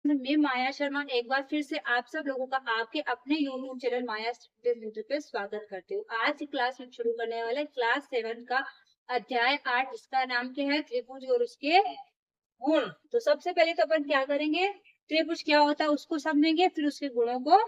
में मैं माया शर्मा एक बार फिर से आप सब लोगों का आपके अपने यूट्यूब चैनल माया यूट्यूब पे स्वागत करती हूँ। आज की क्लास में शुरू करने वाले क्लास 7 का अध्याय 8, इसका नाम क्या है? त्रिभुज और उसके गुण। तो सबसे पहले तो अपन क्या करेंगे, त्रिभुज क्या होता है उसको समझेंगे, फिर उसके गुणों को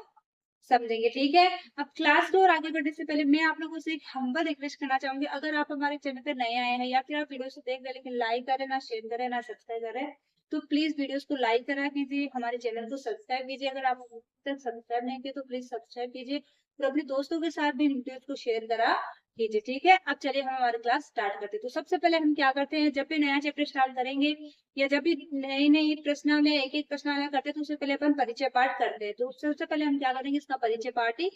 समझेंगे। ठीक है, अब क्लास को और आगे बढ़ने से पहले मैं आप लोगों से एक हम्बल रिक्वेस्ट करना चाहूंगी, अगर आप हमारे चैनल पे नए आए हैं या फिर आप वीडियो से देख रहे हैं लेकिन लाइक करें ना, शेयर करें ना, सब्सक्राइब करें, तो प्लीज वीडियोस को लाइक करा कीजिए, हमारे चैनल को सब्सक्राइब कीजिए। अगर आप अभी तक सब्सक्राइब नहीं किए तो प्लीज सब्सक्राइब कीजिए और अपने दोस्तों के साथ भी वीडियोस को शेयर करा कीजिए। ठीक है, अब चलिए हम हमारी क्लास स्टार्ट करते हैं। तो सबसे पहले हम क्या करते हैं, जब भी नया चैप्टर स्टार्ट करेंगे या जब भी नई नई प्रश्नावली एक एक प्रश्नावली करते हैं तो उससे पहले अपन परिचय पाठ करते हैं। तो सबसे पहले हम क्या करेंगे, इसका परिचय पाठ ही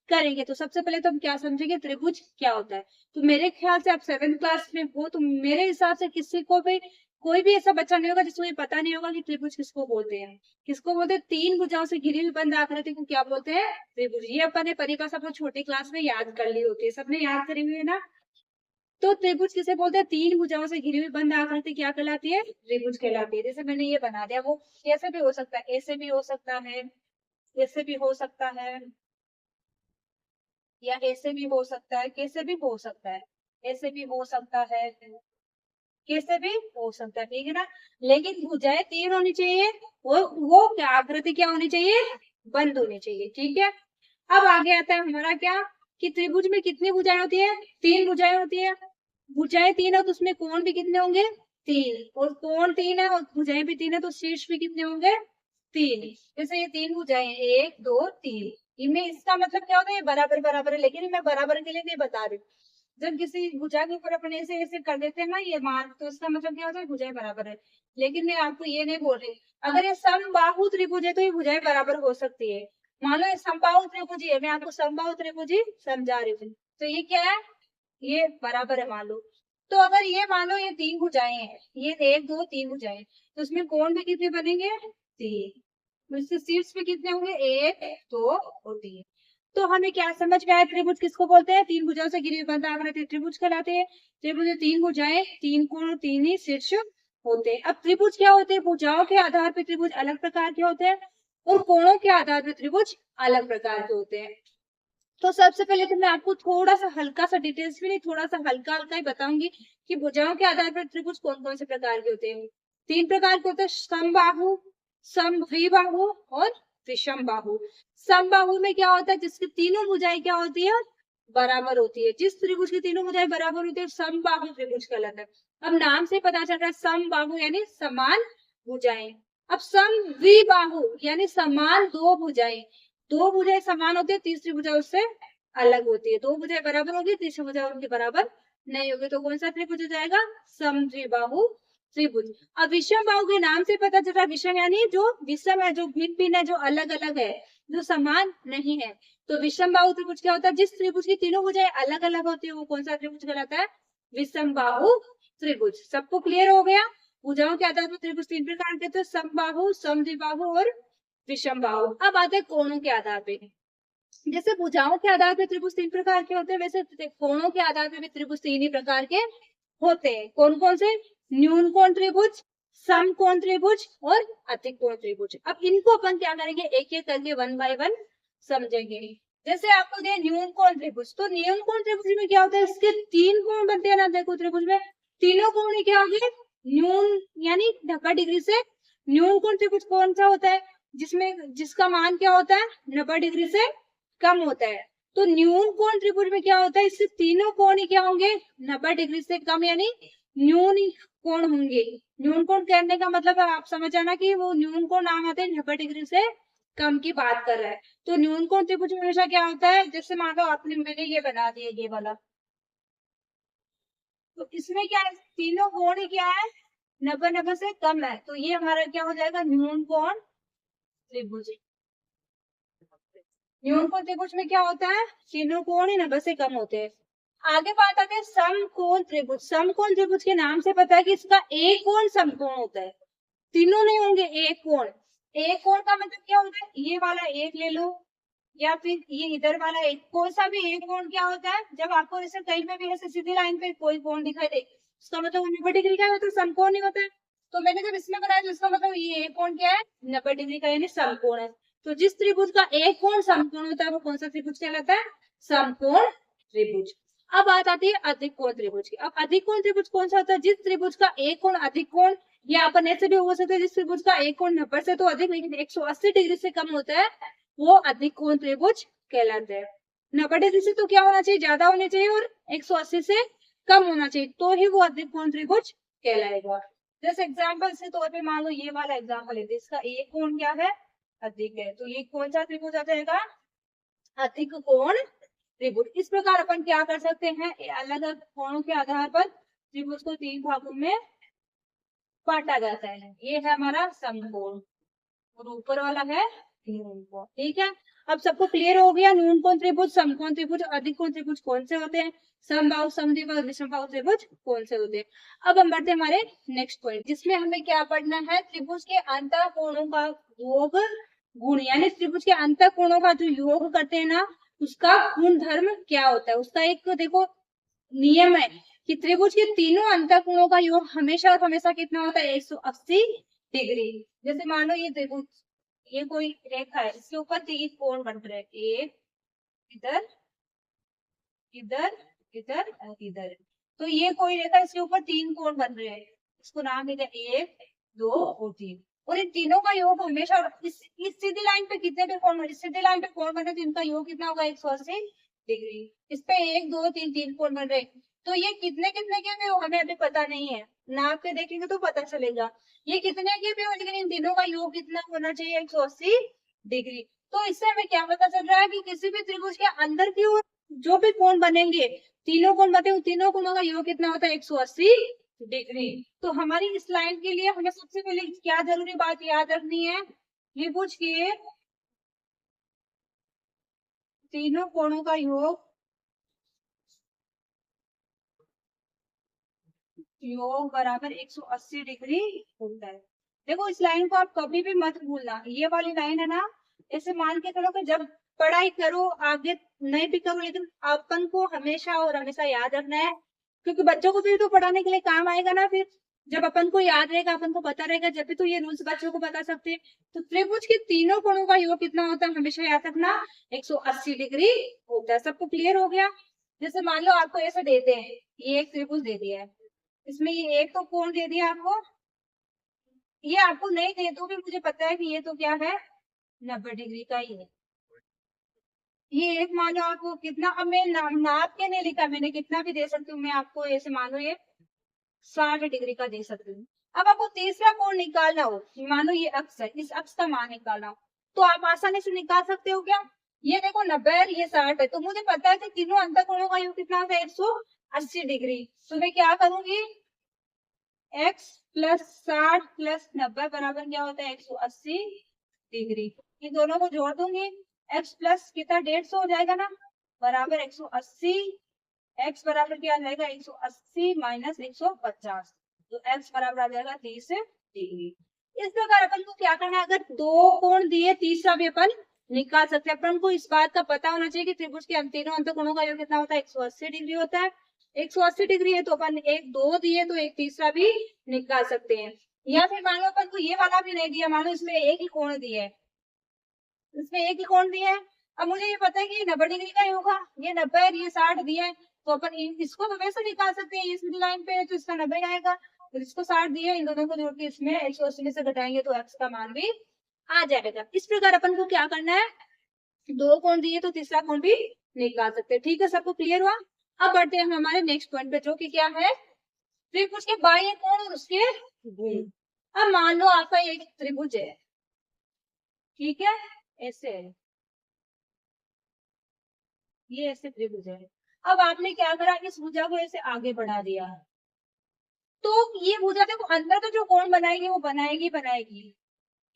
करेंगे। तो सबसे पहले तो हम क्या समझेंगे, त्रिभुज क्या होता है। तो मेरे ख्याल से आप 7th क्लास में हो तो मेरे हिसाब से किसी को भी, कोई भी ऐसा बच्चा नहीं होगा जिसको ये पता नहीं होगा कि त्रिभुज किसको बोलते हैं। किसको बोलते हैं? तीन भुजाओं से घिरी हुई बंद आकृति को क्या बोलते हैं? त्रिभुज। ये अपन ने परिभाषा अपने छोटी क्लास में याद कर ली होती है, सबने याद करी हुई है ना। तो त्रिभुज किसे बोलते हैं? तीन भुजाओं से घिरी हुई बंद आकृति क्या कहलाती है? त्रिभुज कहलाती है। जैसे मैंने ये बना दिया, वो कैसे भी हो सकता है, ऐसे भी हो सकता है, ऐसे भी हो सकता है, या ऐसे भी हो सकता है, कैसे भी हो सकता है, ऐसे भी हो सकता है, कैसे भी हो सकता है। ठीक है ना, लेकिन भुजाएं तीन होनी चाहिए और वो क्या आकृति क्या होनी चाहिए? बंद होनी चाहिए। ठीक है, अब आगे आता है हमारा क्या, कि त्रिभुज में कितनी भुजाएं होती है? तीन भुजाएं होती है। भुजाएं तीन है तो उसमें कोण भी कितने होंगे? तीन। और कोण तीन है और भुजाएं भी तीन है तो शीर्ष भी कितने होंगे? तीन। जैसे ये तीन भुजाएं, एक दो तीन, इनमें इसका मतलब क्या होता है? बराबर बराबर है, लेकिन मैं बराबर के लिए नहीं बता रही। जब किसी भुजा के ऊपर अपन ऐसे ऐसे कर देते हैं ना ये मार्क, तो इसका मतलब क्या होता है? भुजाएं बराबर है। लेकिन मैं आपको ये नहीं बोल रही, अगर ये समबाहु त्रिभुज है तो ये भुजाएं बराबर हो सकती है। मान लो ये समबाहु त्रिभुज है, मैं आपको समबाहु त्रिभुज समझा रही हूँ, तो ये क्या है? ये बराबर है मान लो। तो अगर ये मान लो ये तीन भुजाएं हैं, ये एक दो तीन भुजाएं, तो उसमें कोण भी कितने बनेंगे? तीन। तो इससे शीर्ष भी कितने होंगे? एक दो और तीन। तो हमें क्या समझ में आया, त्रिभुज किसको बोलते हैं? तीन भुजाओं से घिरी हुई बंद आकृति त्रिभुज कहलाते हैं। त्रिभुज में तीन भुजाएं, तीन कोण और तीन ही शीर्ष होते हैं। अब त्रिभुज क्या होते हैं? भुजाओं के आधार पर त्रिभुज अलग प्रकार के होते हैं और कोणों के आधार पर त्रिभुज अलग प्रकार के होते हैं। तो सबसे पहले तो मैं आपको थोड़ा सा हल्का सा डिटेल्स भी नहीं, थोड़ा सा हल्का हल्का ही बताऊंगी कि भुजाओं के आधार पर त्रिभुज कौन कौन से प्रकार के होते हैं। तीन प्रकार के होते हैं, समबाहु, समद्विबाहु और विषमबाहु। समबाहु में क्या होता है? जिसकी तीनों भुजाएं क्या होती है? बराबर होती है। जिस त्रिभुज की तीनों भुजाएं बराबर होती है समबाहु त्रिभुज कहलाता है। अब नाम से पता चल रहा है, समबाहु यानी समान भुजाएं। अब समद्विबाहु यानी समान दो भुजाएं। दो भुजाएं समान होती है, तीसरी भुजा उससे अलग होती है। दो भुजाएं बराबर होगी, तीसरी भुजा उनके बराबर नहीं होगी, तो कौन सा त्रिभुज हो जाएगा? समद्विबाहु त्रिभुज। अब विषम बाहु के नाम से पता चल रहा है, विषम यानी जो विषम है, जो भिन्न भिन्न है, जो अलग अलग है, जो समान नहीं है। तो विषम बाहु त्रिभुज क्या होता है? जिस त्रिभुज की तीनों भुजाएं अलग अलग होती है वो कौन सा त्रिभुज कहलाता है? विषम बाहु त्रिभुज। सबको क्लियर हो गया? भुजाओं के आधार पर त्रिभुज तीन प्रकार के, तो समबाहु, समद्विबाहु और विषम बाहु। अब आते हैं कोणों के आधार पे। जैसे भुजाओं के आधार पे त्रिभुज तीन प्रकार के होते हैं, वैसे कोणों के आधार पे भी त्रिभुज तीन ही प्रकार के होते हैं। कौन कौन से? न्यून कोण त्रिभुज, सम कोण त्रिभुज और अतिक कोण त्रिभुज। अब इनको अपन क्या करेंगे, एक एक करके वन बाय वन समझेंगे। जैसे आपको दिया न्यून कोण त्रिभुज, तो न्यून कोण त्रिभुज में क्या होता है? इसके तीन कोण बनते हैं ना, देखो त्रिभुज में तीनों कोण ही क्या होंगे? न्यून यानी 90 डिग्री से। न्यून कोण त्रिभुज कौन सा होता है? जिसमें जिसका मान क्या होता है? 90 डिग्री से कम होता है। तो न्यून कोण त्रिभुज में क्या होता है? इससे तीनों कोण ही क्या होंगे? 90 डिग्री से कम यानी न्यून कोण होंगे। न्यून कोण कहने का मतलब है, आप समझ आना कि वो न्यून कोण नाम आते हैं 90 डिग्री से कम की बात कर रहा है। तो न्यून कोण त्रिभुज में हमेशा क्या होता है? जैसे मान लो आपने, मैंने ये बना दिया ये वाला, तो इसमें क्या है? तीनों कोण ही क्या है? 90 से कम है, तो ये हमारा क्या हो जाएगा? न्यून कोण त्रिभुज। न्यून कोण त्रिभुज में क्या होता है? तीनों कोण ही 90 से कम होते हैं। आगे बात आती है समकोण त्रिभुज। समकोण त्रिभुज के नाम से पता है कि इसका एक कोण समकोण होता है, तीनों नहीं होंगे, एक कोण। एक कोण का मतलब क्या होता है? ये वाला एक ले लो या फिर ये इधर वाला एक, कोई सा भी एक कोण क्या होता है? जब आपको ऐसे कहीं पे भी ऐसे सीधी लाइन पे कोई कोण दिखाई दे, उसका मतलब 90 डिग्री का होता है, समकोण नहीं होता है। तो मैंने जब इसमें बनाया तो इसका मतलब ये एक कोण क्या है, 90 डिग्री का, यानी समकोण है। तो जिस त्रिभुज का एक कोण समकोण होता है वो कौन सा त्रिभुज कहलाता है, समकोण त्रिभुज। अब बात आती है अधिक कोण त्रिभुज की। अब अधिक कोण त्रिभुज कौन सा होता है, जिस त्रिभुज का एक कोण अधिक कोण, या अपन ऐसे भी हो सकता है जिस त्रिभुज का एक कोण 90 से तो अधिक लेकिन 180 डिग्री से कम होता है, वो अधिक कोण त्रिभुज कहलाता है। 90 डिग्री से तो क्या होना चाहिए, ज्यादा होने चाहिए, और 180 से कम होना चाहिए, तो ही वो अधिक कोण त्रिभुज कहलाएगा। जैसे एग्जाम्पल से तौर पे मान लो ये वाला एग्जाम्पल है, इसका एक कोण क्या है, अधिक है, तो ये कौन सा त्रिभुज आ जाएगा, अधिक कोण त्रिभुज। इस प्रकार अपन क्या कर सकते हैं, अलग अलग कोणों के आधार पर त्रिभुज को 3 भागों में बांटा जाता है। ये है हमारा समकोण और ऊपर वाला है न्यून कोण। ठीक है, अब सबको क्लियर हो गया, न्यून कोण त्रिभुज, समकोण त्रिभुज, अधिक कोण त्रिभुज कौन से होते हैं, समबाहु समद्विबाहु विषमबाहु त्रिभुज कौन से होते हैं। अब हम बढ़ते हमारे नेक्स्ट पॉइंट, जिसमें हमें क्या पढ़ना है, त्रिभुज के अंतः कोणों का योग गुण, यानी त्रिभुज के अंतः कोणों का जो योग करते हैं ना, उसका गुण धर्म क्या होता है। उसका एक देखो नियम है कि त्रिभुज के तीनों अंतः कोणों का योग हमेशा और हमेशा कितना होता है, 180 डिग्री। जैसे मान लो ये त्रिभुज, ये कोई रेखा है, इसके ऊपर 3 कोण बन रहे हैं, एक इधर इधर इधर और इधर। तो ये कोई रेखा, इसके ऊपर 3 कोण बन रहे हैं, इसको नाम देते हैं 1 2 और 3। और इन तीनों का योग हमेशा इस सीधी लाइन पे कितने भी कोण, इस सीधी लाइन पे कोण बन रहे हैं, तो इनका योग कितना होगा, 180 डिग्री। इस पे 1 2 3 3 कोण बन रहे हैं, तो ये कितने कितने के भी हमें अभी पता नहीं है, नाप के देखेंगे तो पता चलेगा ये कितने के भी हो, लेकिन इन तीनों का योग कितना होना चाहिए, 180 डिग्री। तो इससे हमें क्या पता चल रहा है कि किसी भी त्रिभुज के अंदर की ओर जो भी कोण बनेंगे, तीनों कोण बने, उन तीनों कोणों का योग कितना होता है, 180 डिग्री। तो हमारी इस लाइन के लिए हमें सबसे पहले क्या जरूरी बात याद रखनी है, त्रिभुज के तीनों कोणों का योग बराबर 180 डिग्री होता है। देखो इस लाइन को आप कभी भी मत भूलना, ये वाली लाइन है ना, ऐसे मान के चलो कि जब पढ़ाई करो आगे नहीं भी करो, लेकिन अपन को हमेशा और हमेशा याद रखना है, क्योंकि बच्चों को भी तो पढ़ाने के लिए काम आएगा ना। फिर जब अपन को याद रहेगा, अपन को पता रहेगा, जब भी तो ये रूल्स बच्चों को बता सकते हैं। तो त्रिभुज के तीनों कोणों का योग कितना होता है, हमेशा याद रखना 180 डिग्री होता है। सबको क्लियर हो गया। जैसे मान लो आपको ऐसे देते हैं, ये एक त्रिभुज दे दिया है, इसमें ये एक तो कोण दे दिया आपको, ये आपको नहीं दे तो भी मुझे पता है कि ये तो क्या है, 90 डिग्री का ही है। ये एक मान लो आपको कितना, अब मैं नाप के नहीं लिखा मैंने, कितना भी दे सकती हूँ मैं आपको, ऐसे मान लो ये 60 डिग्री का दे सकती हूँ। अब आपको तीसरा कोण निकालना हो, मान लो ये अक्ष है, इस अक्ष का मान निकालना हो, तो आप आसानी से निकाल सकते हो क्या। ये देखो 90 है, ये 60 है, तो मुझे पता है कि तीनों अंतर कोणों का योग कितना होता है, 180 डिग्री। तो मैं क्या करूंगी, x प्लस 60 प्लस 90 बराबर क्या होता है, 180 डिग्री। इन दोनों को जोड़ दूंगी, x प्लस कितना 150 हो जाएगा ना, बराबर 180। x बराबर क्या आ जाएगा, 180 माइनस 150, तो x बराबर आ जाएगा 30 डिग्री। इस प्रकार अपन को क्या करना है, अगर दो कोण दिए तीसरा भी अपन निकाल सकते हैं। अपन को इस बात का पता होना चाहिए कि त्रिभुज के तीनों अंतःकोणों का योग कितना होता है, 180 डिग्री होता है। 180 डिग्री है तो अपन एक दो दिए तो एक तीसरा भी निकाल सकते हैं। या फिर मान लो अपन को ये वाला भी नहीं दिया, मान लो इसमें एक ही कोण दिया है, इसमें एक ही कोण दिया है। अब मुझे ये पता है कि 90 डिग्री का ही होगा, ये 90 है, ये 60 दिया है, तो अपन इसको तो वैसे निकाल सकते हैं, ये सीधी लाइन पे है तो इसका 90 आएगा, तो इसको 60 दिया है, इन दोनों को जोड़ के इसमें 180 में से घटाएंगे तो x का मान भी आ जाएगा। इस प्रकार अपन को क्या करना है, दो कोण दिए तो तीसरा कोण भी निकाल सकते हैं। ठीक है, सबको क्लियर हुआ। अब बढ़ते हैं हमारे नेक्स्ट पॉइंट पे, जो कि क्या है, त्रिभुज के बाह्य कोण और उसके गुण। अब मान लो आपका एक त्रिभुज है, ठीक है, ऐसे है, ये ऐसे त्रिभुज है। अब आपने क्या करा, इस भुजा को ऐसे आगे बढ़ा दिया, तो ये भुजा देखो अंदर तो जो कोण बनाएगी वो बनाएगी,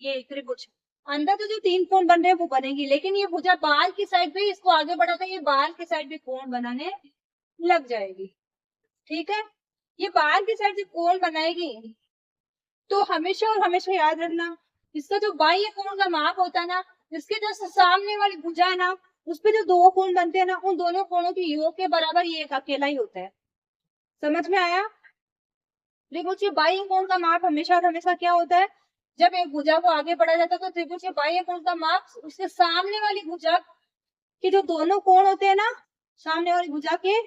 ये त्रिभुज अंदर तो जो 3 कोण बन रहे हैं वो बनेगी, लेकिन ये भुजा बाहर की साइड पे इसको आगे बढ़ाते हैं, ये बाहर की साइड पे कोण बनाने लग जाएगी। ठीक है, ये बाहर की साइड से कोण बनाएगी, तो हमेशा और हमेशा याद रखना, इसका जो बाह्य कोण का माप होता है ना, इसके जो सामने वाली भुजा है ना, उसपे जो दो कोण बनते हैं ना, उन दोनों कोणों के योग के बराबर ये एक अकेला ही होता है। समझ में आया। त्रिभुज के बाह्य कोण का माप हमेशा और हमेशा क्या होता है, जब एक भुजा को आगे बढ़ाया जाता है तो त्रिभुज के बाह्य कोण का माप उसके सामने वाली भुजा के जो दोनों कोण होते हैं ना, सामने वाली भुजा के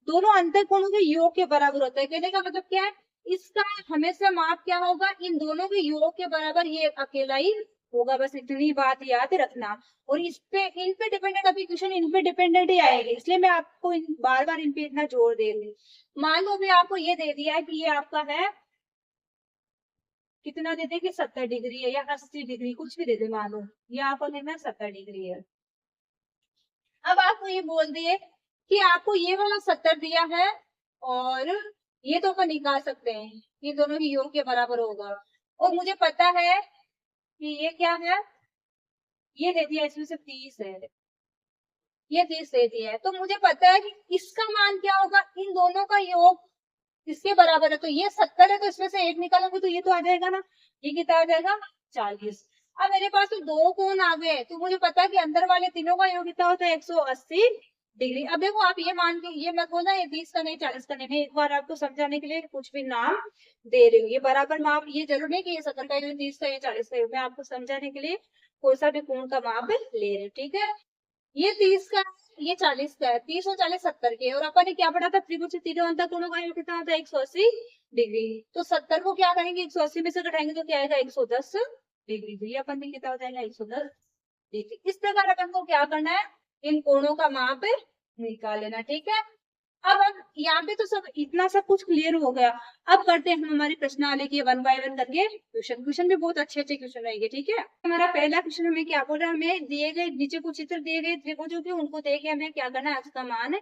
दोनों अंतर कोणों के योग के बराबर होता है। कहने का मतलब क्या है, इसका हमेशा माप क्या होगा, इन दोनों के योग के बराबर ये अकेला ही होगा, बस इतनी बात याद रखना। और इस पे इन पे डिपेंडेंट, अभी क्वेश्चन इन पे डिपेंडेंट ही आएगी, इसलिए मैं आपको बार बार इन पे इतना जोर दे रही हूँ। मान लो अभी आपको ये दे दिया है कि ये आपका है कितना, दे दे कि 70 डिग्री है या 80 डिग्री, कुछ भी दे दे, मान लो ये आपको लेना 70 डिग्री है। अब आपको ये बोल दिए कि आपको ये वाला 70 दिया है और ये तो अपन निकाल सकते हैं, ये दोनों ही योग के बराबर होगा। और मुझे पता है कि ये क्या है, ये दे दिया इसमें से 30 है, ये 30 दे दिया है, तो मुझे पता है कि इसका मान क्या होगा, इन दोनों का योग इसके बराबर है। तो ये 70 है, तो इसमें से एक निकालोगे तो ये तो आ जाएगा ना, ये कितना आ जाएगा 40। अब मेरे पास तो दो कोण आ गए, तो मुझे पता है कि अंदर वाले तीनों का योग कितना होता है 180 डिग्री। अब देखो आप ये मान के ये मत बोलना ये 20 का नहीं 40 का नहीं, मैं एक बार आपको समझाने के लिए कुछ भी नाम दे रही हूँ। ये बराबर माप, ये जरूर नहीं कि ये 70 का योग 30 का ये 40 का योग, मैं आपको समझाने के लिए कोई सा भी कोण का माप ले रही हूँ, ठीक है। ये 30 का, ये 40 का है, 30 और 40 70 के, और अपन ने क्या पढ़ा था, त्रिभुज से तीनों अंतर कोणों का योग कितना होता है 180 डिग्री। तो 70 को क्या करेंगे 180 में से घटाएंगे तो क्या आएगा 110 डिग्री, तो ये अपन ने कितना हो जाएगा 110 डिग्री। इस प्रकार अपन को क्या करना है, इन कोणों का माप निकाल लेना, ठीक है। अब हम यहाँ पे तो सब इतना सब कुछ क्लियर हो गया। अब करते हैं हम हमारी प्रश्नावली की 1 बाय 1 करके क्वेश्चन। क्वेश्चन भी बहुत अच्छे अच्छे क्वेश्चन रहेंगे, ठीक है। हमारा पहला क्वेश्चन हमें क्या बोल रहा है, हमें दिए गए नीचे कुछ चित्र दिए गए त्रिभुजों के, उनको देख के हमें क्या करना है, इसका मान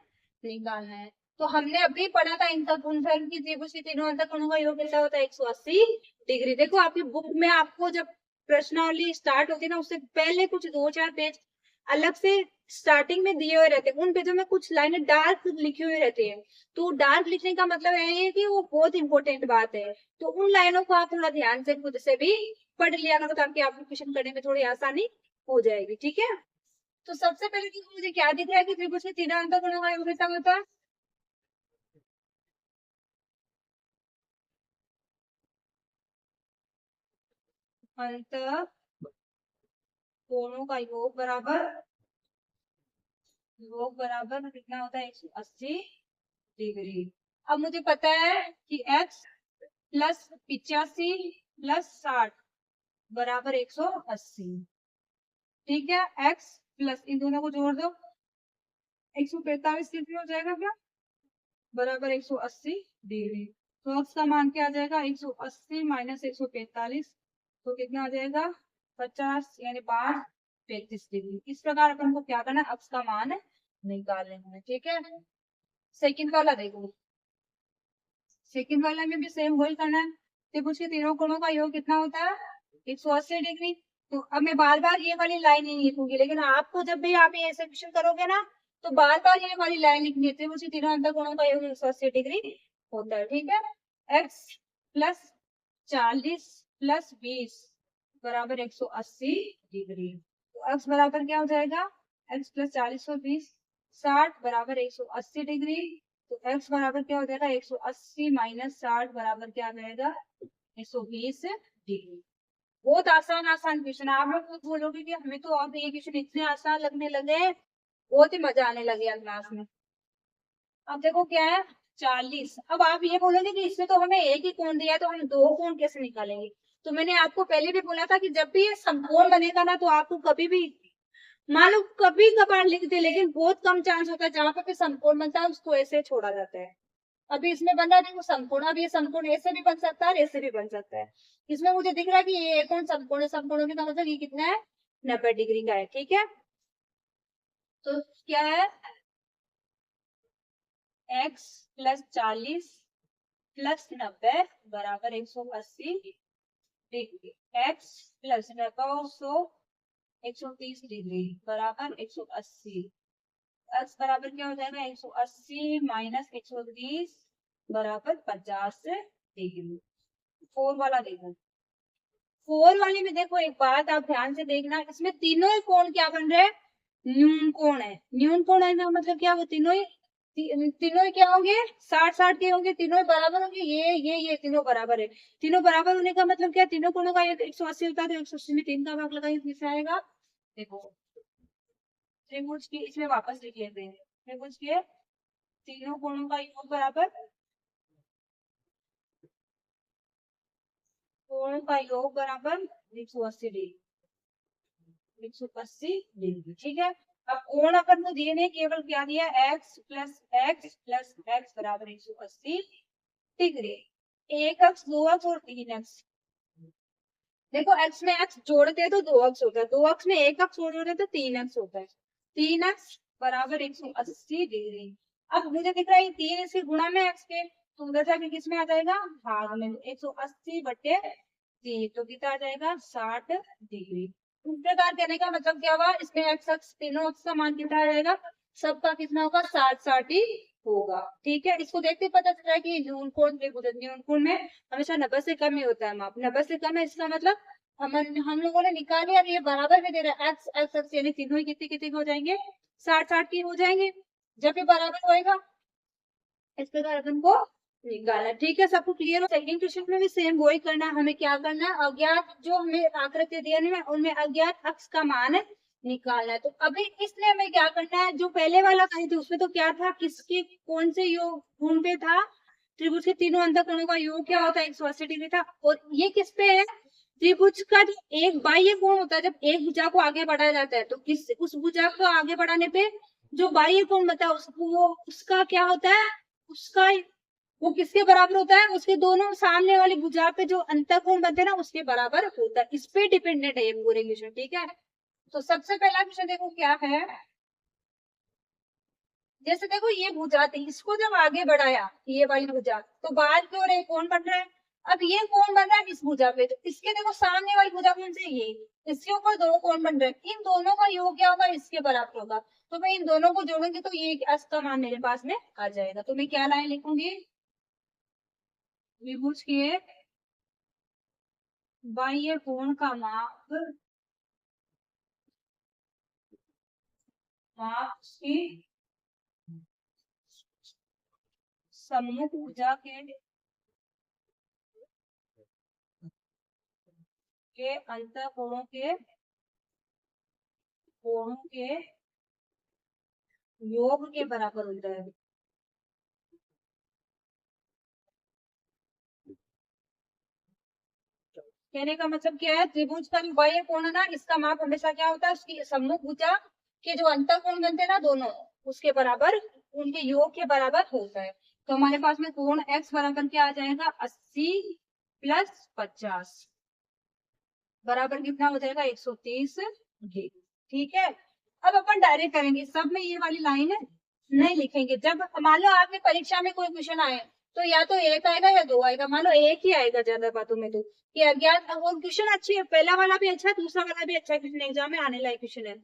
निकालना है। तो हमने अभी पढ़ा था इनका गुणधर्म की, त्रिभुज के तीनों अंतर कोणों का योग कितना होता है 180 डिग्री। देखो आपकी बुक में आपको जब प्रश्नावली स्टार्ट होती है ना, उससे पहले कुछ 2-4 पेज अलग से स्टार्टिंग में दिए हुए रहते हैं, उन पेजों में कुछ लाइनें डार्क लिखी हुई रहती है। तो डार्क लिखने का मतलब है कि वो बहुत इंपॉर्टेंट बात है, तो उन लाइनों को आप थोड़ा ध्यान से खुद से भी पढ़ लिया करो, ताकि आपको क्वेश्चन करने में थोड़ी आसानी हो जाएगी, ठीक है। तो सबसे पहले देखो मुझे क्या दिख रहा है कि त्रिभुज के तीनों अंतःकोणों का योग कितना होता है, अंतःकोणों का योग बराबर कितना होता है 180 डिग्री। अब मुझे पता है कि x प्लस 85 प्लस 60 बराबर 180, ठीक है। x प्लस इन दोनों को जोड़ दो, 145 डिग्री हो जाएगा क्या, बराबर 180 डिग्री। तो x का मान क्या आ जाएगा 180 माइनस 145, तो कितना आ जाएगा 50 यानी 5 35 डिग्री। इस प्रकार अपन को क्या करना है, x का मान निकाल लेना है, ठीक है। सेकंड वाला देखो, सेकंड वाला में भी सेम वही करना है। त्रिभुज के तीनों कोणों का योग कितना होता है 180 डिग्री। तो अब मैं बार बार ये वाली लाइन नहीं लिखूंगी, लेकिन आपको जब भी आप ये एक्सप्रेशन करोगे ना, तो बार बार ये वाली लाइन लिखनी है। त्रिभुज के तीनों अंतर कोणों का योग 180 डिग्री होता है, ठीक है। x प्लस 40 प्लस 20 बराबर 180 डिग्री। तो x बराबर क्या हो जाएगा, x प्लस 40 और 20 60 बराबर 180 डिग्री। तो x बराबर क्या हो जाएगा 180 माइनस 60 बराबर क्या आ जाएगा 120 डिग्री। बहुत आसान आसान क्वेश्चन, आप लोग खुद बोलोगे कि हमें तो अब ये क्वेश्चन इतने आसान लगने लगे, बहुत ही मजा आने लगे क्लास में। अब देखो क्या है 40। अब आप ये बोलोगे कि इसमें तो हमें एक ही कोण दिया है, तो हम दो कोण कैसे निकालेंगे। तो मैंने आपको पहले भी बोला था कि जब भी ये समकोण बनेगा ना, तो आपको कभी भी मान लो कभी कभार लिख दे, लेकिन बहुत कम चांस होता है जहां पर भी समकोण बनता है उसको ऐसे छोड़ा जाता है। अभी इसमें बन रहा है देखो समकोण, अब ये समकोण ऐसे भी बन सकता है और ऐसे भी बन सकता है। इसमें मुझे दिख रहा है कि ये कोण समकोण है, समकोण का मतलब ये कितना है 90 डिग्री का है, ठीक है। तो क्या है x प्लस 40 प्लस 90 बराबर 180 डिग्री। x प्लस 130 डिग्री बराबर 180। x बराबर क्या हो जाएगा 180 माइनस 130 बराबर 50 डिग्री। 4 वाला देखो, 4 वाले में देखो एक बात आप ध्यान से देखना, इसमें तीनों ही कोण क्या बन रहे हैं न्यून कोण है। न्यून कोण है ना मतलब क्या, वो तीनों ही तीनों ही क्या होंगे, 60-60 के होंगे, तीनों ही बराबर होंगे, ये तीनों बराबर है। तीनों बराबर होने का मतलब क्या, तीनों कोणों का 180 होता है, तो 180 में 3 का भाग लगाइए, किससे आएगा, देखो त्रिभुज की, इसमें वापस लिख लेते हैं, त्रिभुज के तीनों कोणों का योग बराबर, कोण का योग बराबर 180 डिग्री, 180 डिग्री, ठीक है। अब कोण अपन को दिए नहीं, केवल क्या दिया, x प्लस एक्स बराबर 180 डिग्री। एक अक्ष, दो अक्ष और तीन अक्ष, देखो x में x जोड़ते हैं तो दो अक्ष होता है, दो अक्ष में एक अक्ष जोड़ते हैं तो तीन अक्ष होता है, तीन अक्ष बराबर 180 डिग्री। अब मुझे दिख रहा है तीन इसके गुणा में x के, तो उधर जाके किस में आ जाएगा, भाग में, 180 बटे तीन, तो कितना आ जाएगा, 60 डिग्री। इस प्रकार कहने का मतलब क्या हुआ, इसमें x अक्ष, तीनों अक्ष का मान कितना आ जाएगा, सबका कितना होगा, 60-60 ही होगा, ठीक है। इसको देखते पता चल रहा है कि न्यून कोण त्रिभुज, न्यून कोण में हमेशा 90 से कम ही होता है माप, 90 से कम है, इसका मतलब हम लोगों ने निकाले, और ये बराबर में दे रहा है, एक्स एक्स एक्स, यानी तीनों ही कितने कितने हो जाएंगे, 60-60 की हो जाएंगे, जब ये बराबर होएगा इस प्रकार अपन को निकालना, ठीक है। सबको क्लियर हो। सेकंड क्वेश्चन में भी सेम वही करना है, हमें क्या करना है, अज्ञात जो हमें आकृति दी है उनमें अज्ञात अक्ष का मान निकालना है। तो अभी इसलिए हमें क्या करना है, जो पहले वाला कहीं थे उसमें तो क्या था, किसके कौन से योग गुण पे था, त्रिभुज के तीनों अंतःकोणों का योग क्या होता है, 180 डिग्री था, और ये किस पे है, त्रिभुज का जो एक बाह्य कोण होता है, जब एक भुजा को आगे बढ़ाया जाता है तो किस, उस भुजा को आगे बढ़ाने पे जो बाह्य कोण बता है उसको, वो उसका क्या होता है, उसका वो किसके बराबर होता है, उसके दोनों सामने वाली भुजा पे जो अंतःकोण बनते हैं ना उसके बराबर होता है, इस पे डिपेंडेंट है ये पूरे क्वेश्चन, ठीक है। तो सबसे पहला क्वेश्चन देखो क्या है, जैसे देखो ये भुजा थी, इसको जब आगे बढ़ाया ये वाली भुजा, तो बाहर की ओर एक कोण बन रहा है, अब ये कोण बन रहा है इस भुजा पे, तो इसके देखो सामने वाली भुजा कौन सी, ये, इसके ऊपर दो कोण बन रहे हैं, इन दोनों का योग क्या होगा, इसके बराबर होगा, तो मैं इन दोनों को जोड़ूंगी तो ये x का मान मेरे पास में आ जाएगा, तो मैं क्या लाइन लिखूंगी, त्रिभुज के बाह्य कोण का माप, माप की सम्मुख भुजा के अंतःकोणों के कोणों के योग के बराबर होता है। कहने का मतलब क्या है, त्रिभुज का जो बाह्य कोण है ना, इसका माप हमेशा क्या होता है, उसकी सम्मुख भुजा के जो अंतःकोण बनते हैं ना दोनों, उसके बराबर, उनके योग के बराबर होता है। तो हमारे पास में कोण x बराबर क्या आ जाएगा, 80 प्लस 50 बराबर कितना हो जाएगा, 130 डिग्री, ठीक है। अब अपन डायरेक्ट करेंगे, सब में ये वाली लाइन नहीं लिखेंगे, जब मान लो आपके परीक्षा में कोई क्वेश्चन आए तो या तो एक आएगा या दो आएगा, मान लो एक ही आएगा ज्यादा बातों में, तो कि अज्ञात, वो क्वेश्चन अच्छी है, पहला वाला भी अच्छा है, दूसरा वाला भी अच्छा है, क्वेश्चन एग्जाम में आने लायक क्वेश्चन है,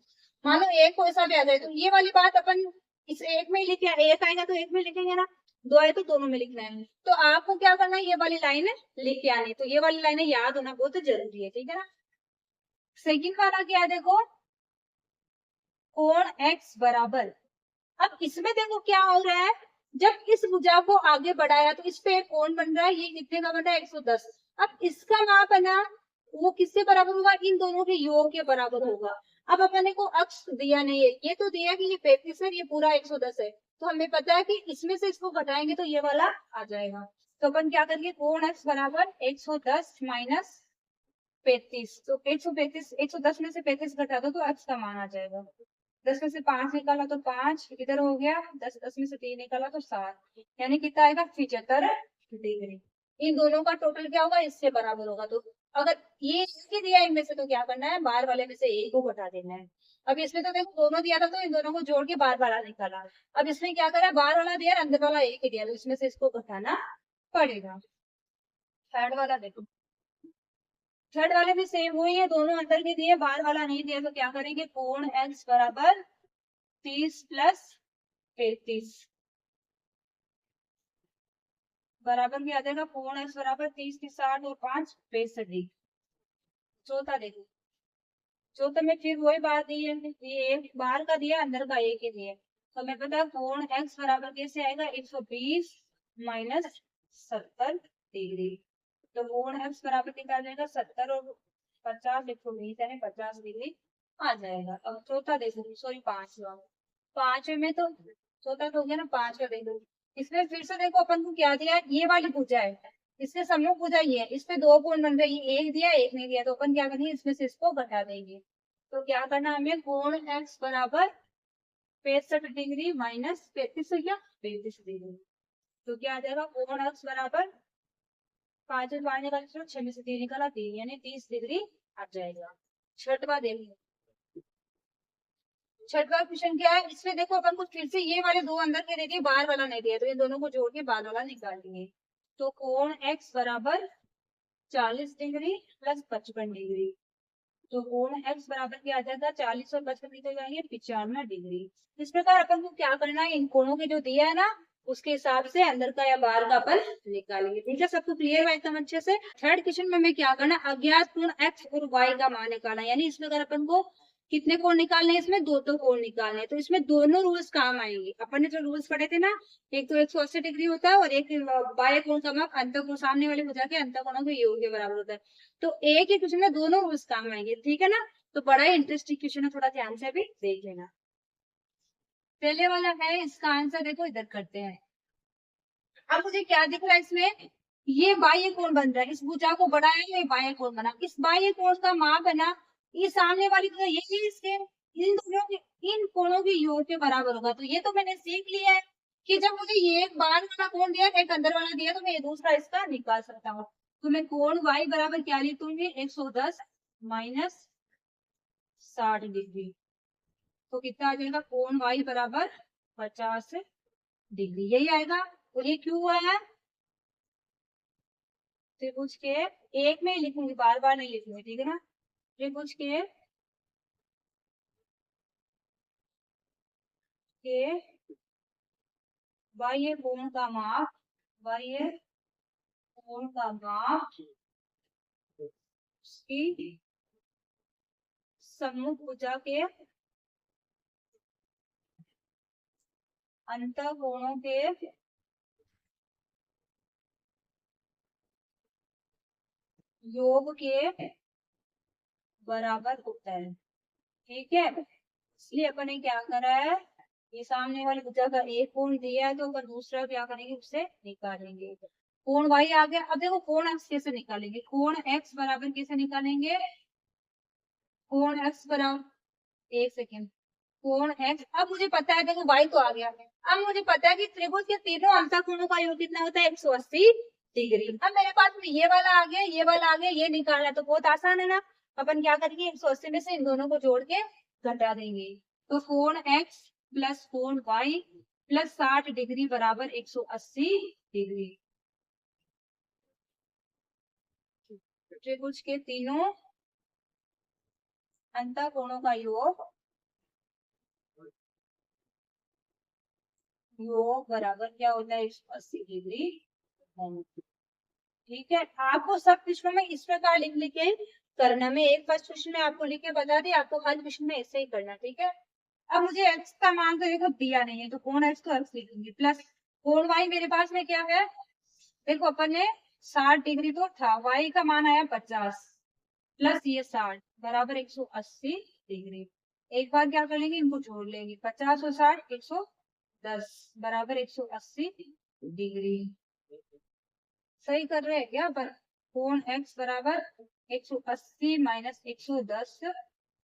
मान लो एक कोई सा भी आ जाए, तो ये वाली बात अपन इस एक में ही लिखे, एक आएगा तो एक में लिखेंगे ना, दो आए तो दोनों में लिखना है, तो आपको क्या करना है, ये वाली लाइन लिख के आनी, तो ये वाली लाइन याद होना बहुत जरूरी है, ठीक है ना। सेकंड वाला क्या है, देखो कोण x बराबर, अब इसमें देखो क्या हो रहा है, जब इस भुजा को आगे बढ़ाया तो इस पे एक कोण बन रहा है, ये कितने का बन रहा है, 110, अब इसका माप है ना, वो किससे बराबर होगा, इन दोनों के योग के बराबर होगा। अब अपने को अक्ष दिया नहीं है, ये तो दिया कि ये 35 है, ये पूरा 110 है, तो हमें पता है कि इसमें से इसको घटाएंगे तो ये वाला आ जाएगा, तो अपन क्या करेंगे, कोण x बराबर 110 माइनस 35, तो 135, 110 में से 35 घटा दो तो x का मान आ जाएगा, 10 में से 5 निकाला तो 5 इधर हो गया, 10 10 में से 3 निकाला तो 7, यानी कितना आएगा, 75 डिग्री। इन दोनों का टोटल क्या होगा, इससे बराबर होगा, तो अगर ये इसके दिया इनमें से तो क्या करना है, बाहर वाले में से एक को घटा देना है। अब इसमें तो देखो दोनों दिया था, तो इन दोनों को जोड़ के बाहर वाला निकाला, अब इसमें क्या करा, बाहर वाला दिया अंदर वाला एक ही दिया, तो इसमें से इसको घटाना पड़ेगा। थर्ड वाला देखो, थर्ड वाले में सेम हुई है, दोनों अंदर के दिए, बाहर वाला नहीं दिया, तो क्या करेंगे, कोण x बराबर 30 प्लस 35 बराबर क्या आ जाएगा, कोण x बराबर 30 की 60 और 5 65 डिग्री। चौथा देखो, चौथा में फिर वही बात दी है, ये एक बाहर का दिया, अंदर का एक ही दिया, तो हमें पता है कोण x बराबर कैसे आएगा 120 माइनस 70 डिग्री। तो कोण x बराबर निकालेगा 70 और 50 120 यानी 50 डिग्री आ जाएगा। अब चौथा देखो, सॉरी पांचवा, पांचवे में तो चौथा तो हो गया ना, पांचवा देखो। इसमें फिर से देखो अपन को क्या दिया है, ये वाली भुजा है, इसके सम्मुख भुजा ये है, इसमें दो कोण बन रही है, एक दिया एक नहीं दिया, तो अपन क्या करेंगे इसमें से इसको घटा देंगे। तो क्या करना हमें, कोण x बराबर 65 डिग्री माइनस 35 या 35 डिग्री। तो क्या आ जाएगा, कोण x बराबर 5 बाहर निकाल, 6 में से 3 निकाला 3 यानी 30 डिग्री आ जाएगा। छठवा देखिए, छठवा क्वेश्चन क्या है, इसमें देखो अपन को फिर से ये वाले दो अंदर के दे दिए, बाहर वाला नहीं दिया, तो ये दोनों को जोड़ के बाहर वाला निकालेंगे। तो कोण x बराबर 40 डिग्री प्लस 55 डिग्री। तो कोण x बराबर क्या आ जाएगा, 40 और 55 निकल जाएंगे 95 डिग्री। इस प्रकार अपन को क्या करना है, इन कोणों के जो दिया है ना उसके हिसाब से अंदर का या बाहर का अपन निकालेंगे। ठीक है, सबको क्लियर है एकदम अच्छे से। थर्ड क्वेश्चन में हमें क्या करना है, अज्ञात कोण x और y का मान निकालना है। यानी इसमें अगर अपन को कितने कोण निकालने हैं, इसमें दो कोण निकालने हैं, तो इसमें दोनों रूल्स काम आएंगे। अपन ने जो रूल्स पढ़े थे ना, एक तो 180 डिग्री होता है और एक बाह्य कोण का माप अंतःकोण सामने वाले भुजा के अंतःकोणों के योग के बराबर होता है। तो एक ही क्वेश्चन में दोनों रूल्स काम आएंगे। ठीक है ना, तो बड़ा ही इंटरेस्टिंग क्वेश्चन है, थोड़ा ध्यान से भी देख लेना। पहले वाला है, इसका आंसर देखो इधर करते हैं। अब मुझे क्या दिख रहा है इसमें, ये बाह्य कोण बन रहा है, इस भुजा को बढ़ाया ये बाह्य कोण बना। इस बाह्य कोण का माप है ना, ये सामने वाली भुजा ये इसके इन दोनों के इन कोणों के योग के बराबर होगा। तो ये तो मैंने सीख लिया है कि जब मुझे ये एक बाहर वाला कोण दिया एक अंदर वाला दिया, तो मैं ये दूसरा इसका निकाल सकता हूँ। तो मैं कोण y बराबर क्या लिखूंगी, 110 माइनस 60 डिग्री। तो कितना आ जाएगा, कोण y बराबर 50 डिग्री, यही आएगा। और ये क्यों हुआ है, त्रिभुज के एक में ही लिखूंगी, बार बार नहीं लिखूंगी, ठीक है ना। त्रिभुज के बाह्य कोण का माप, बाह्य कोण का माप की सम्मुख भुजा के अंतःकोणों के योग के बराबर होता है। ठीक है, इसलिए अपन ने क्या करा है, ये सामने वाली भुजा का एक कोण दिया है, तो अपन दूसरा क्या करेंगे, उससे निकालेंगे। कोण y आ गया। अब देखो कोण x कैसे निकालेंगे, कोण x बराबर कैसे निकालेंगे, कोण x बराबर, एक सेकेंड, कोण x, अब मुझे पता है, देखो y तो आ गया। अब मुझे पता है कि त्रिभुज के तीनों अंतःकोणों का योग कितना होता है, 180 डिग्री। अब मेरे पास में ये वाला आ गया, ये वाला आ गया, ये निकालना है तो बहुत आसान है ना। अपन क्या करेंगे, 180 में से इन दोनों को जोड़ के घटा देंगे। तो कोण x प्लस कोण y प्लस 60 डिग्री बराबर 180 डिग्री। त्रिभुज के तीनों अंतःकोणों का योग बराबर क्या होता है, 180 डिग्री। ठीक है, आपको सब क्वेश्चन में इस प्रकार लिख लिख के करना। मैं एक फर्स्ट क्वेश्चन में आपको लिख के बता दी, आपको हर क्वेश्चन में ऐसे ही करना। ठीक है, अब मुझे x का मान तो देखो दिया नहीं है, तो कोण x तो x लिखेंगे, प्लस कोण y मेरे पास में क्या है, देखो अपन ने 60 डिग्री तो था, y का मान आया 50 प्लस ये 60 बराबर 180 डिग्री। एक बार क्या कर लेंगे, इनको जोड़ लेंगे, 50 और 60 110 बराबर 180 डिग्री। सही कर रहे हैं क्या, पर कोण x बराबर 180 माइनस 110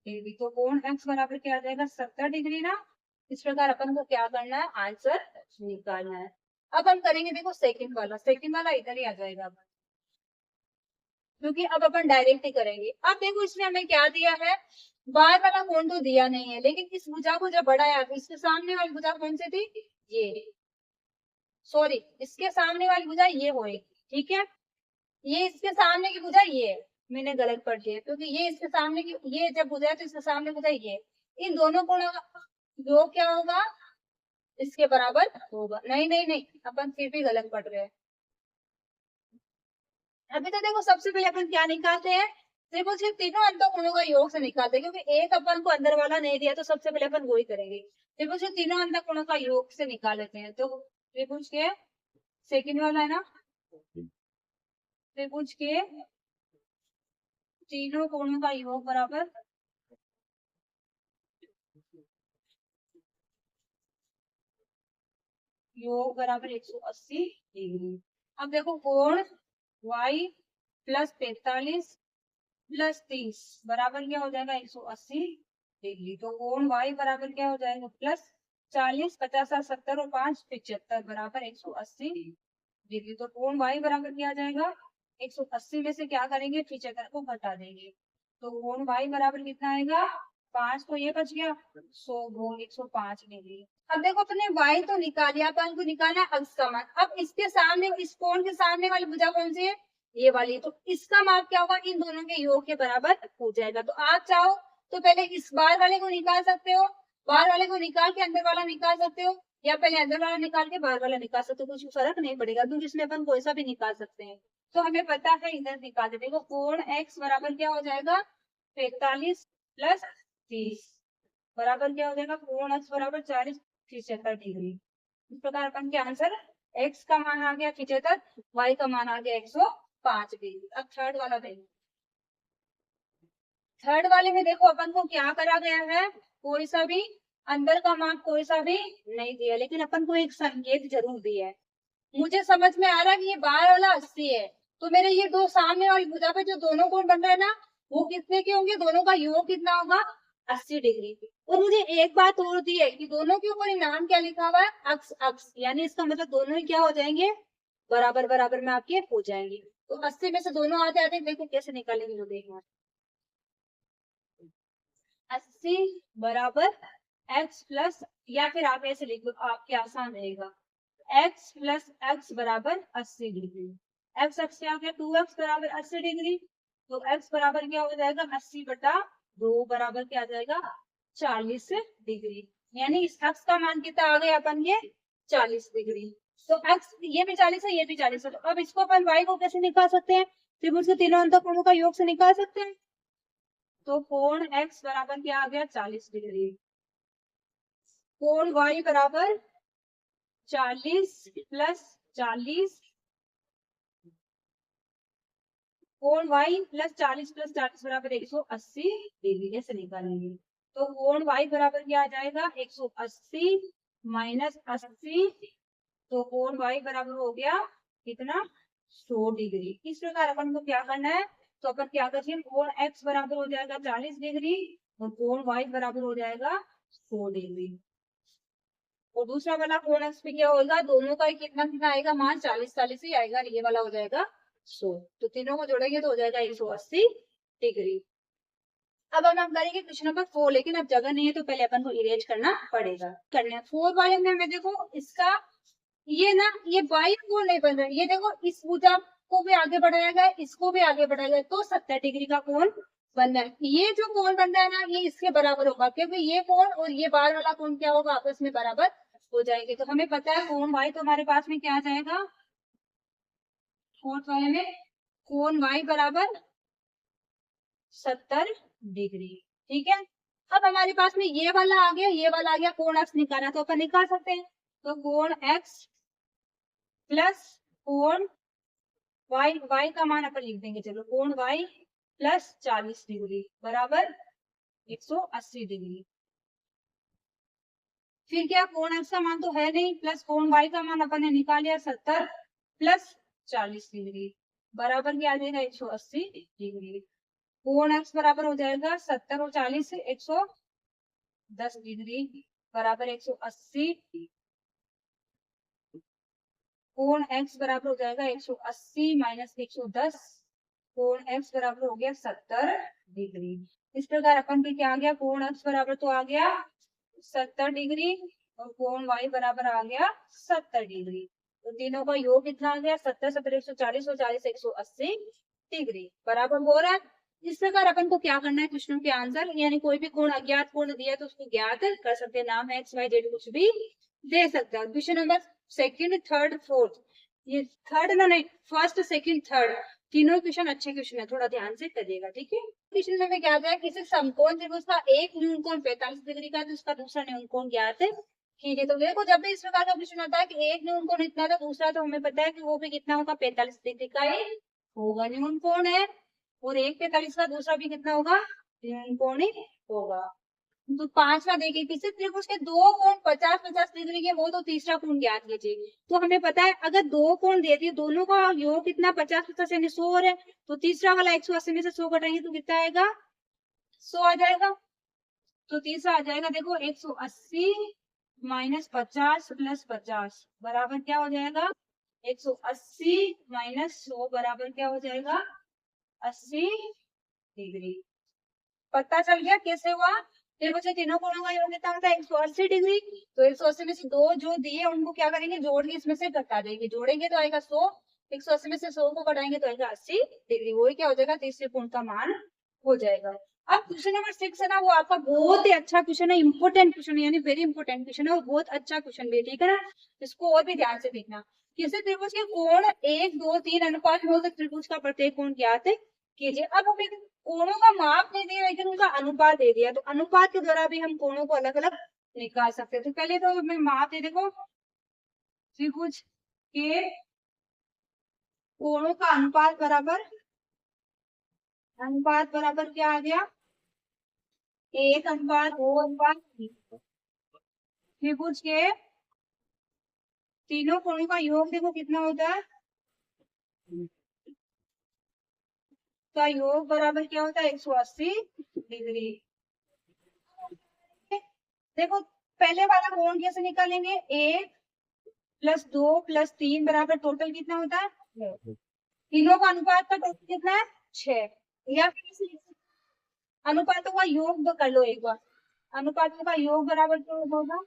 डिग्री। तो कोण x बराबर क्या आ जाएगा, 70 डिग्री ना। इस प्रकार अपन को क्या करना है, आंसर निकालना है। अब हम करेंगे, देखो सेकंड वाला इधर ही आ जाएगा, क्योंकि अब अपन डायरेक्ट ही करेंगे। अब देखो इसमें हमें क्या दिया है, बाहर वाला कोण तो दिया नहीं है, लेकिन इस भुजा को जब बढ़ाया तो इसके सामने वाली भुजा कौन सी थी, ये, सॉरी इसके सामने वाली भुजा ये होएगी। ठीक है, ये इसके सामने की भुजा ये है, मैंने गलत पढ़ दिया, क्योंकि ये इसके सामने की, ये जब भुजा है तो इसके सामने भुजा ये, इन दोनों कोणों का योग क्या होगा, इसके बराबर होगा। नहीं नहीं नहीं, अपन फिर भी गलत पढ़ रहे हैं। अभी तो देखो सबसे पहले अपन क्या निकालते हैं, त्रिभुज के तीनों अंतःकोणों का योग से निकालते हैं, क्योंकि एक अपन को अंदर वाला नहीं दिया तो सबसे पहले अपन वही करेंगे। त्रिभुज के तीनों अंतःकोणों का योग से निकाल लेते हैं। तो त्रिभुज के सेकंड वाला है ना, त्रिभुज के तीनों कोणों का योग बराबर योग बराबर 180 डिग्री। अब देखो कोण y प्लस 45 प्लस 30 बराबर क्या हो जाएगा 180 डिग्री। तो कोण y बराबर क्या हो जाएगा प्लस 40, 50 और 70 और 5 75 बराबर 180 डिग्री। तो कोण y बराबर क्या आ जाएगा 180 में से क्या करेंगे 75 को घटा देंगे। तो कोण y बराबर कितना आएगा 5, तो ये बच गया 100 गुण 105 डिग्री। अब देखो अपने y तो निकाल लिया, अपन को निकालना है अक्ष का मान। अब इसके सामने, इस कोण के सामने वाली भुजा कौन सी है, ये वाली। तो इसका माप क्या होगा, इन दोनों के योग के बराबर हो जाएगा। तो आप चाहो तो पहले इस बाहर वाले को निकाल सकते हो, बाहर वाले को निकाल के अंदर वाला निकाल सकते हो, या पहले अंदर वाला निकाल के बाहर वाला निकाल सकते हो, कुछ फर्क नहीं पड़ेगा, क्योंकि इसमें अपन कोई सा भी निकाल सकते हैं। तो हमें पता है इधर निकाल देते हैं। कोण x बराबर क्या हो जाएगा 45 प्लस 30 बराबर क्या हो जाएगा कोण x बराबर 40 75 डिग्री। इस प्रकार अपन के आंसर x का मान आ गया 75, y का मान आ गया 105 डिग्री। अब थर्ड वाला देखो। थर्ड वाले में देखो अपन को क्या करा गया है, कोई सा भी अंदर का माप कोई सा भी नहीं दिया, लेकिन अपन को एक संकेत जरूर दिया है। मुझे समझ में आ रहा है कि ये बाहर वाला 80 है, तो मेरे ये दो सामने वाली भुजा पे जो दोनों कोण बन रहे हैं ना, वो कितने के होंगे, दोनों का योग कितना होगा 80 डिग्री। और मुझे एक बात और दी है कि दोनों के ऊपर नाम क्या लिखा हुआ है अक्ष अक्ष, यानी इसका मतलब दोनों ही क्या हो जाएंगे बराबर बराबर में आपके हो जाएंगे। तो 80 में से दोनों आते आते देखो कैसे निकालेंगे, जो देखना 80 बराबर x प्लस, या फिर आप ऐसे लिख लो आपके आसान रहेगा, x प्लस x बराबर 80 डिग्री। x अक्ष क्या हो गया 2x बराबर 80 डिग्री। तो x बराबर क्या हो जाएगा 80 बटा 2 बराबर क्या आ जाएगा 40 डिग्री। यानी इस अक्ष का मान कितना आ गया अपन ये 40 डिग्री। तो x ये भी 40 है, ये भी 40 है। तो अब इसको अपन y को कैसे निकाल सकते हैं, त्रिभुज के तीनों अंतःकोणों का योग से निकाल सकते हैं। तो कोण x बराबर क्या आ गया 40 डिग्री, कोण y बराबर 40 प्लस 40, कोण y प्लस 40 प्लस 40 बराबर 180 डिग्री, ऐसे निकालेंगे। तो कोण y बराबर क्या आ जाएगा 180 माइनस 80, तो कोण y बराबर हो गया कितना 100 डिग्री। इस प्रकार अपन को क्या करना है, तो अपन क्या करेंगे कोण x बराबर हो जाएगा 40 डिग्री और कोण y बराबर हो जाएगा 100 डिग्री। और दूसरा वाला कोण x पे क्या होगा, दोनों का कितना कितना आएगा मान 40 40 ही आएगा, ये वाला हो जाएगा 100। तो तीनों को जोड़ेंगे तो हो जाएगा 180 डिग्री। अब हम करेंगे क्वेश्चन नंबर 4, लेकिन अब जगह नहीं है तो पहले अपन को इरेज करना पड़ेगा। करना 4 वाले में हमें देखो इसका ये ना ये बाई कोण नहीं बन रहा है, ये देखो इस भुजा को भी आगे बढ़ाया गया, इसको भी आगे बढ़ाया गया, तो 70 डिग्री का कोण बन रहा है। ये जो कोण बन रहा है ना ये इसके बराबर होगा, क्योंकि ये कोण और ये बाहर वाला कोण क्या होगा आपस में बराबर हो जाएंगे। तो हमें पता है कोण y तो हमारे पास में क्या आ जाएगा, फोर्थ वाले में कोण y बराबर 70 डिग्री। ठीक है, अब हमारे पास में ये वाला आ गया, ये वाला आ गया, कोण x निकालना तो अपन निकाल सकते हैं। तो कोण x प्लस कोण y का मान अपन लिख देंगे, चलो कोण y प्लस 40 डिग्री बराबर 180 डिग्री। फिर क्या कोण x का मान तो है नहीं, प्लस कोण y का मान अपन ने निकाल लिया 70 प्लस 40 डिग्री बराबर क्या आ जाएगा 180 डिग्री। कोण x बराबर हो जाएगा 70 और 40 110 डिग्री बराबर 180। कोण x बराबर हो जाएगा 180 माइनस 110, कोण x बराबर हो गया 70 डिग्री। इस प्रकार अपन के क्या आ गया, कोण x बराबर तो आ गया 70 डिग्री और कोण y बराबर आ गया 70 डिग्री। तो तीनों का योग कितना आ गया 70 70 140 और 40 180 डिग्री बराबर हो रहा है। इस प्रकार अपन को क्या करना है क्वेश्चन के आंसर, यानी कोई भी कोण अज्ञात कोण दिया है तो उसको ज्ञात कर सकते हैं, नाम है x y z कुछ भी दे सकता है। Question number second third fourth, ये थर्ड ना नहीं फर्स्ट सेकंड थर्ड, तीनों क्वेश्चन अच्छे क्वेश्चन है, थोड़ा ध्यान से करिएगा, ठीक है। क्वेश्चन में हमें क्या है, किसी समकोण त्रिभुज का एक न्यून कोण 45 डिग्री का है, तो उसका दूसरा न्यून कोण ज्ञात है, ठीक है। तो देखो जब भी इस प्रकार का क्वेश्चन आता है कि एक न्यून कोण इतना है, तो दूसरा तो हमें पता है कि वो भी कितना होगा, 45 डिग्री का ही होगा, न्यून कोण है, और एक 45 का, दूसरा भी कितना होगा, न्यून कोण ही होगा। तो पांचवा देखिए, किसी त्रिभुज के दो कोण 50-50 डिग्री के, वो तो तीसरा कोण ज्ञात कीजिए। तो हमें पता है अगर दो कोण दे दिए, दोनों का योग कितना 50-50 यानी 100 है, तो तीसरा वाला 180 में से 100 घटाएंगे तो कितना आएगा, 100 आ जाएगा। तो तीसरा आ जाएगा, देखो 180 माइनस 50 प्लस 50 बराबर क्या हो जाएगा, 180 माइनस 100 बराबर क्या हो जाएगा, 80 डिग्री। पता चल गया कैसे हुआ। फिर मुझे तीनों कोणों का योग कितना होता है, 180 डिग्री। तो 180 में से दो जो दिए उनको क्या करेंगे, जोड़ के इसमें से घटा देंगे, जोड़ेंगे तो आएगा 100, 180 में से 100 को घटाएंगे तो आएगा 80 डिग्री, वही क्या हो जाएगा, तीसरे कोण का मान हो जाएगा। अब क्वेश्चन नंबर 6 है ना, वो आपका बहुत ही अच्छा क्वेश्चन है, इंपोर्टेंट क्वेश्चन है, यानी वेरी इंपोर्टेंट क्वेश्चन है, और बहुत अच्छा क्वेश्चन भी, ठीक है ना। इसको और भी ध्यान से देखना। किसी त्रिभुज के कोण 1, 2, 3 अनुपात में हो, तो त्रिभुज का प्रत्येक कोण ज्ञात है कीजिए। अब हमें कोणों का माप नहीं दिया, लेकिन उनका अनुपात दे दिया, तो अनुपात के द्वारा भी हम कोणों को अलग अलग निकाल सकते हैं। तो पहले तो हमें माप दे, देखो त्रिभुज के कोणों का अनुपात बराबर क्या आ गया, 1:2:3। त्रिभुज के तीनों कोणों का योग देखो कितना होता है, का योग बराबर क्या होता है, 180 डिग्री। देखो पहले वाला कोण कैसे निकालेंगे, 1+2+3 बराबर टोटल कितना होता है, तीनों का अनुपात का टोटल कितना है, 6। या फिर इसे अनुपातों का योग कर लो एक बार, अनुपातों का योग बराबर क्या होगा,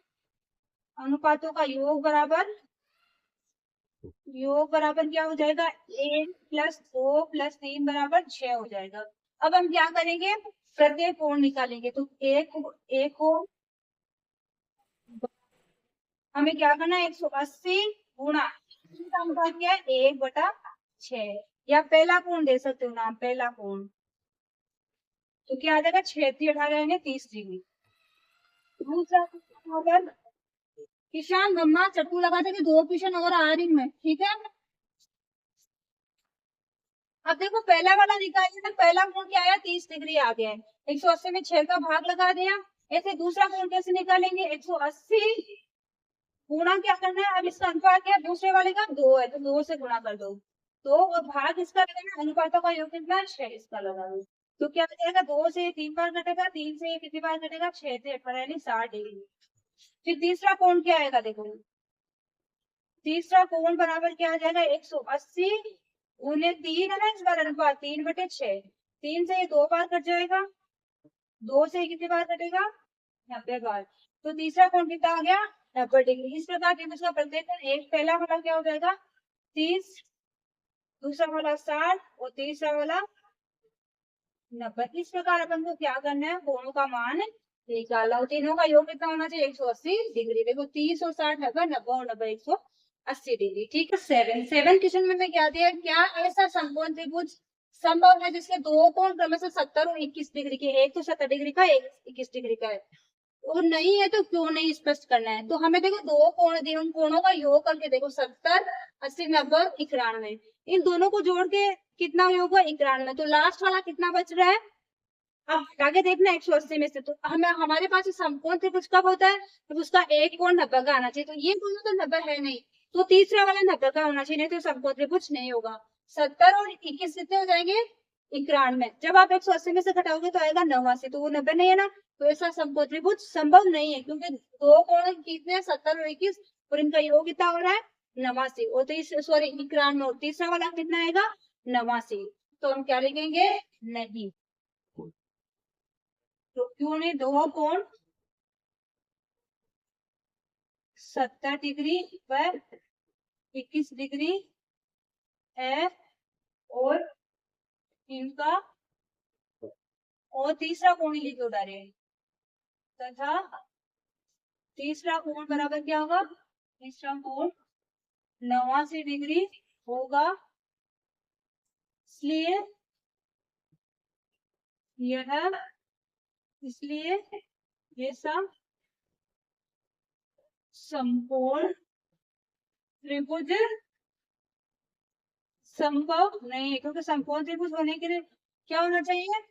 अनुपातों का योग बराबर क्या हो जाएगा, 1+2+3 बराबर 6 हो जाएगा। अब हम क्या करेंगे, प्रत्येक कोण निकालेंगे, तो एक कोण हमें क्या करना है, 180 गुणा का अनुपात क्या है, 1/6, या पहला कोण दे सकते हो नाम, पहला कोण तो क्या आ जाएगा, 6×3=18 30 डिग्री। दूसरा अगर किसान गम्मा चट्टू लगा था कि 2 क्वेश्चन और आ रही मैं, ठीक है। अब देखो पहला वाला निकालिए, तो पहला कोण क्या आया, 30 डिग्री आ गया है, 180 में 6 का भाग लगा दिया। ऐसे दूसरा कोण कैसे निकालेंगे, 180 गुणा क्या करना है, अब इसका अनुपात क्या है, दूसरे वाले का 2 है, तो 2 से गुणा कर दो, तो और भाग इसका लगेगा, अनुपातों का योग कितना है, 6 इसका लगा दो, तो क्या हो जाएगा, 2 से 3 बार घटेगा, 3 से कितनी बार घटेगा, 6 से 18 यानी 60 डिग्री। फिर तीसरा कोण क्या आएगा, देखो तीसरा कोण बराबर क्या आ जाएगा, 180 गुने 3 है ना, इस बार अनुपात 3/6, 3 से ये 2 बार कट जाएगा, 2 से कितनी बार कटेगा, 90 बार, तो तीसरा कोण कितना आ गया, 90 डिग्री। इस प्रकार त्रिभुज का प्रत्येक कोण, एक पहला वाला क्या हो जाएगा 30, दूसरा वाला 60 और तीसरा वाला 90। इस प्रकार अपन को क्या करना है, कोणों का मान निकालना, और तीनों का योग कितना होना चाहिए, 180 डिग्री। देखो 30 और 60 90, 90 और 90 180 डिग्री, ठीक है। 7 क्वेश्चन में क्या दिया, क्या ऐसा समकोण त्रिभुज संभव है जिसके दो कोण क्रमशः 70 और 21 डिग्री के, एक तो 70 डिग्री का, एक 21 डिग्री का है, और नहीं है तो क्यों नहीं स्पष्ट करना है। तो हमें देखो दो कोण दिए, उन कोणों का योग करके देखो, 70 80 90 91, इन दोनों को जोड़ के कितना योग हुआ, 91, तो लास्ट वाला कितना बच रहा है, अब आगे देखना 180 में से, तो हमें हमारे पास समकोण त्रिभुज कब होता है, तो उसका एक कोण 90 का आना चाहिए, तो ये दोनों तो 90 है नहीं, तो तीसरा वाला 90 का होना चाहिए, नहीं तो समकोण त्रिभुज नहीं होगा। 70 और 21 कितने हो जाएंगे, 91, जब आप 180 में से घटाओगे तो आएगा 89, तो वो 90 नहीं है ना, तो ऐसा समकोण त्रिभुज संभव नहीं है, क्योंकि दो कोण कितने 70 और 21, और इनका योग कितना हो रहा है 89, और सॉरी 91, और तीसरा वाला कितना आएगा 89, तो हम क्या लिखेंगे, नहीं। तो क्यों नहीं, दो कोण 70 डिग्री पर 21 डिग्री है, और इनका और तीसरा कोण ही लिखे उधारे, तथा तीसरा कोण बराबर क्या होगा, तीसरा कोण 89 डिग्री होगा इसलिए यह, इसलिए ये सब समकोण त्रिभुज संभव नहीं है, क्योंकि समकोण त्रिभुज होने के लिए क्या होना चाहिए,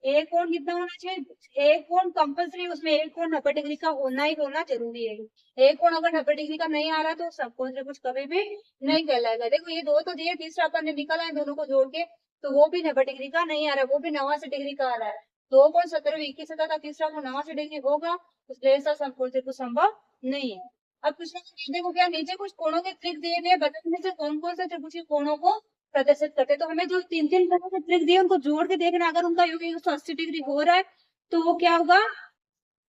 एक कोण कितना होना चाहिए, एक कोण कंपल्सरी, उसमें एक कोण 90 डिग्री का होना ही होना जरूरी है। एक कोण अगर 90 डिग्री का नहीं आ रहा तो समकोण त्रिभुज कभी भी नहीं कहलाएगा। देखो ये दो तो दिए, तीसरा अपन ने निकाला है दोनों को जोड़ के, तो वो भी 90 डिग्री का नहीं आ रहा है, वो भी 89 डिग्री का आ रहा है। दो कोण 70 21 था, तीसरा कोण 89 डिग्री होगा, इसलिए ऐसा समकोण त्रिभुज संभव नहीं है। अब पिछले देखो क्या, नीचे कुछ कोणों के ट्रिक दिए गए, बताने से कौन कौन से त्रिभुज के कोणों को प्रदर्शित करते, तो हमें जो तीन तीन तरह के ट्रिक दिए उनको जोड़ के देखना, अगर उनका योग 180 डिग्री हो रहा है तो वो क्या होगा,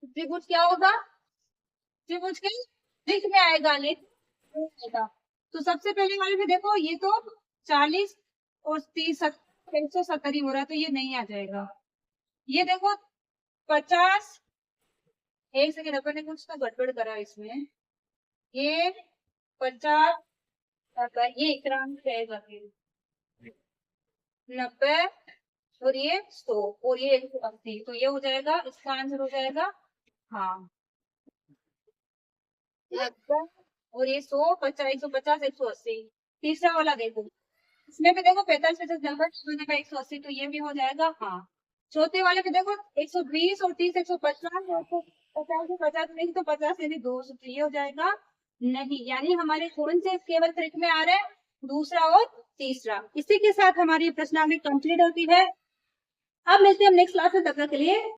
त्रिभुज क्या होगा, त्रिभुज के ट्रिक में आएगा, नहीं। तो सबसे पहले वाले में देखो ये तो 40 और 30 170 ही हो रहा है, तो ये नहीं आ जाएगा। ये देखो 50, एक सेकेंड अपन ने कुछ तो गड़बड़ करा इसमें, ये 50, ये इक्रांत रहेगा, 90 और ये 100 और ये 180, तो ये हो जाएगा, इसका आंसर हो जाएगा हाँ 90 और ये 100, 50, 150, 180। तीसरा वाला देखो, इसमें भी देखो 45 50 नंबर 180, तो ये भी हो जाएगा हाँ। चौथे वाले पे देखो 120 और 30 150 और 50 50 नहीं तो 50 यानी 200, तो ये हो जाएगा नहीं। यानी हमारे कौन से केवल ट्रिक में आ रहे हैं, दूसरा और तीसरा। इसी के साथ हमारी प्रश्नावली कंप्लीट होती है। अब मिलते हैं हम नेक्स्ट क्लास में, तब तक के लिए